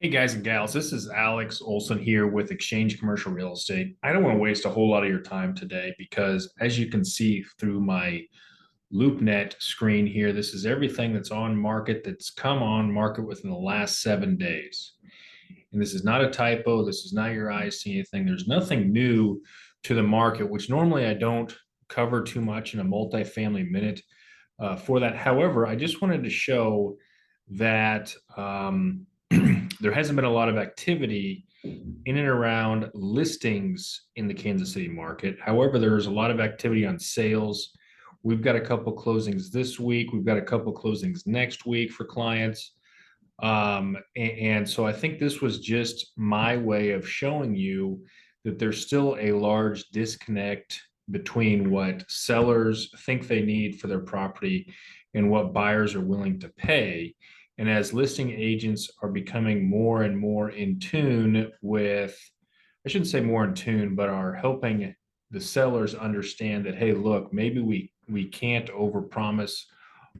Hey guys and gals, this is Alex Olson here with Xchange Commercial Real Estate. I don't want to waste a whole lot of your time today because as you can see through my LoopNet screen here, this is everything that's on market that's come on market within the last 7 days. And this is not a typo. This is not your eyes seeing anything. There's nothing new to the market, which normally I don't cover too much in a multifamily minute for that. However, I just wanted to show that there hasn't been a lot of activity in and around listings in the Kansas City market. However, there's a lot of activity on sales. We've got a couple closings this week. We've got a couple closings next week for clients. And so I think this was just my way of showing you that there's still a large disconnect between what sellers think they need for their property and what buyers are willing to pay. And as listing agents are becoming more and more in tune with, I shouldn't say more in tune, but are helping the sellers understand that, hey, look, maybe we can't overpromise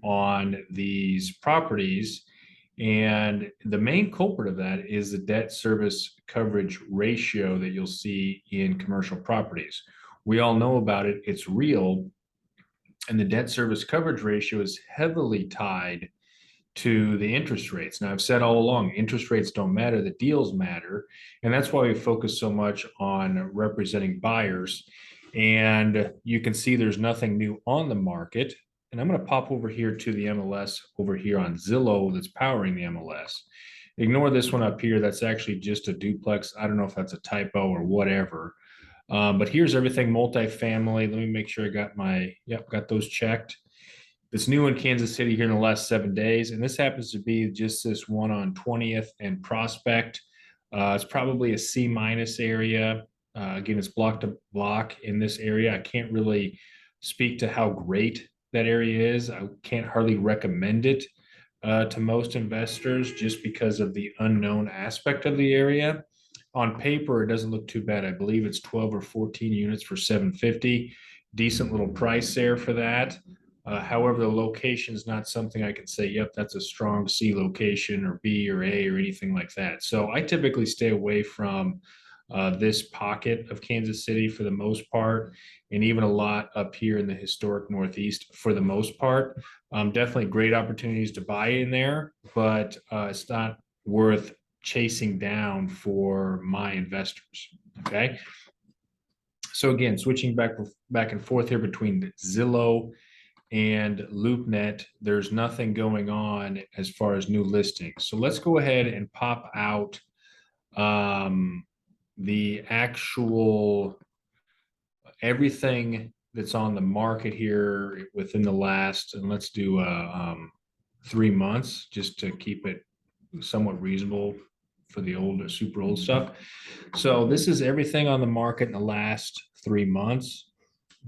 on these properties. And the main culprit of that is the debt service coverage ratio that you'll see in commercial properties. We all know about it, it's real. And the debt service coverage ratio is heavily tied to the interest rates. Now, I've said all along, interest rates don't matter, the deals matter. And that's why we focus so much on representing buyers. And you can see there's nothing new on the market. And I'm going to pop over here to the MLS over here on Zillow that's powering the MLS. Ignore this one up here. That's actually just a duplex. I don't know if that's a typo or whatever. But here's everything multifamily. Let me make sure I got got those checked. It's new in Kansas City here in the last 7 days, and this happens to be just this one on 20th and Prospect. It's probably a C minus area. Again, it's block to block in this area. I can't really speak to how great that area is. I can't hardly recommend it to most investors just because of the unknown aspect of the area. On paper, it doesn't look too bad. I believe it's 12 or 14 units for 750. Decent little price there for that. However, the location is not something I can say, yep, that's a strong C location or B or A or anything like that. So I typically stay away from this pocket of Kansas City for the most part, and even a lot up here in the historic Northeast for the most part. Definitely great opportunities to buy in there, but it's not worth chasing down for my investors. Okay. So again, switching back and forth here between Zillow and LoopNet, there's nothing going on as far as new listings. So let's go ahead and pop out the actual everything that's on the market here within the last, and let's do 3 months just to keep it somewhat reasonable for the old, super old stuff. So this is everything on the market in the last 3 months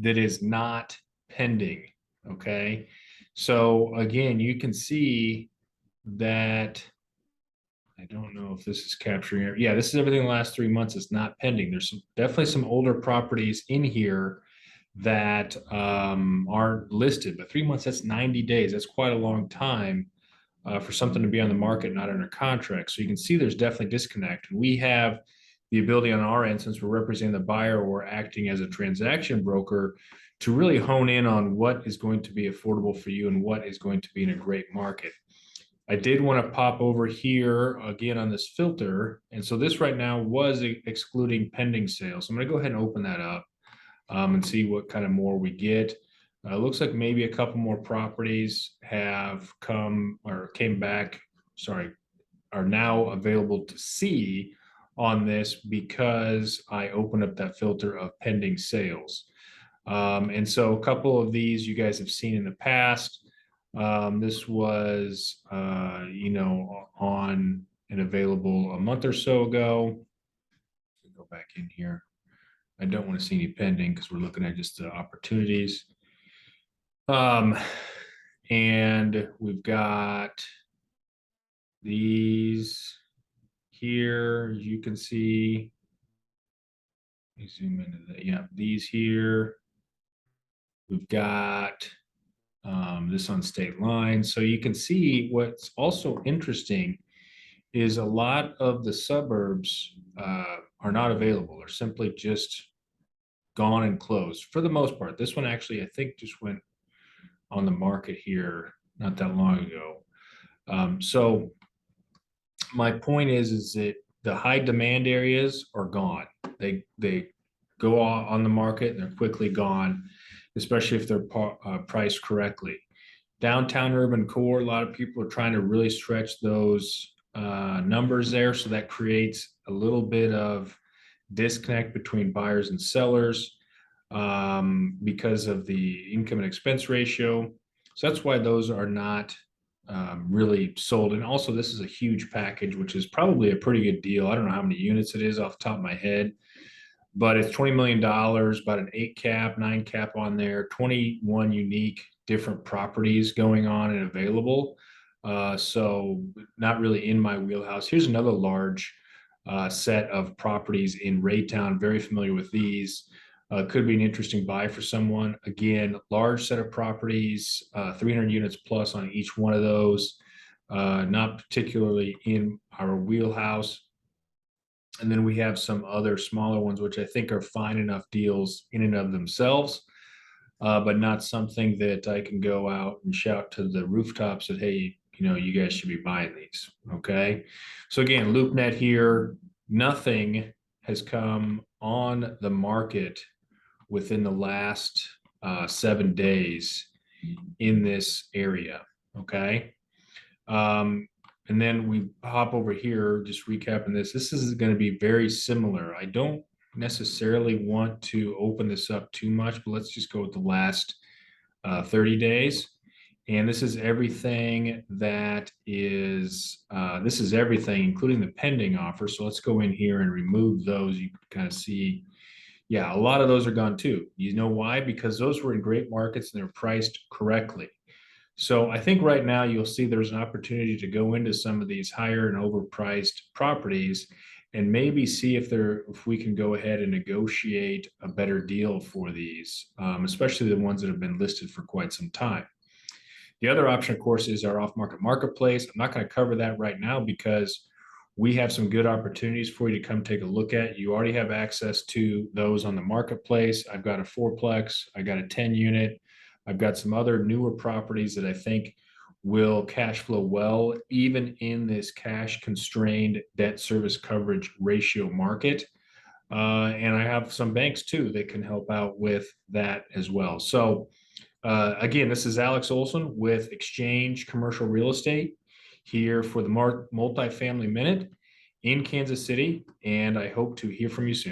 that is not pending. Okay. So again, you can see that I don't know if this is capturing it. Yeah, this is everything in the last 3 months. It's not pending. There's definitely some older properties in here that aren't listed, but 3 months, that's 90 days. That's quite a long time for something to be on the market, not under contract. So you can see there's definitely disconnect. And we have the ability on our end, since we're representing the buyer or acting as a transaction broker, to really hone in on what is going to be affordable for you and what is going to be in a great market. I did want to pop over here again on this filter. And so this right now was excluding pending sales. So I'm going to go ahead and open that up and see what kind of more we get. Looks like maybe a couple more properties have come or came back, sorry, are now available to see on this because I opened up that filter of pending sales. And so a couple of these you guys have seen in the past. This was, on and available a month or so ago. Go back in here. I don't want to see any pending because we're looking at just the opportunities. And we've got these here, you can see. Let me zoom into that. Yeah, these here. We've got this on state line. So you can see what's also interesting is a lot of the suburbs are not available or simply just gone and closed for the most part. This one actually, I think, just went on the market here not that long ago. So my point is that the high demand areas are gone. They go on the market and they're quickly gone, especially if they're priced correctly. Downtown urban core, a lot of people are trying to really stretch those numbers there, so that creates a little bit of disconnect between buyers and sellers because of the income and expense ratio. So that's why those are not really sold. And also, this is a huge package, which is probably a pretty good deal. I don't know how many units it is off the top of my head, but it's $20 million, about an 8 cap, 9 cap on there, 21 unique different properties going on and available. So not really in my wheelhouse. Here's another large set of properties in Raytown. Very familiar with these. Could be an interesting buy for someone. Again, large set of properties, 300 units plus on each one of those. Not particularly in our wheelhouse. And then we have some other smaller ones, which I think are fine enough deals in and of themselves, but not something that I can go out and shout to the rooftops that, hey, you guys should be buying these. Okay. So again, LoopNet here, nothing has come on the market within the last 7 days in this area. Okay. And then we hop over here, just recapping this. This is going to be very similar. I don't necessarily want to open this up too much, but let's just go with the last 30 days. And this is everything this is everything, including the pending offer. So let's go in here and remove those. You can kind of see, yeah, a lot of those are gone too. You know why? Because those were in great markets and they're priced correctly. So I think right now you'll see there's an opportunity to go into some of these higher and overpriced properties and maybe see if we can go ahead and negotiate a better deal for these, especially the ones that have been listed for quite some time. The other option, of course, is our off-market marketplace. I'm not going to cover that right now because we have some good opportunities for you to come take a look at. You already have access to those on the marketplace. I've got a fourplex, I got a 10 unit. I've got some other newer properties that I think will cash flow well, even in this cash constrained debt service coverage ratio market. And I have some banks too that can help out with that as well. So again, this is Alex Olson with Xchange Commercial Real Estate here for the Multifamily Minute in Kansas City, and I hope to hear from you soon.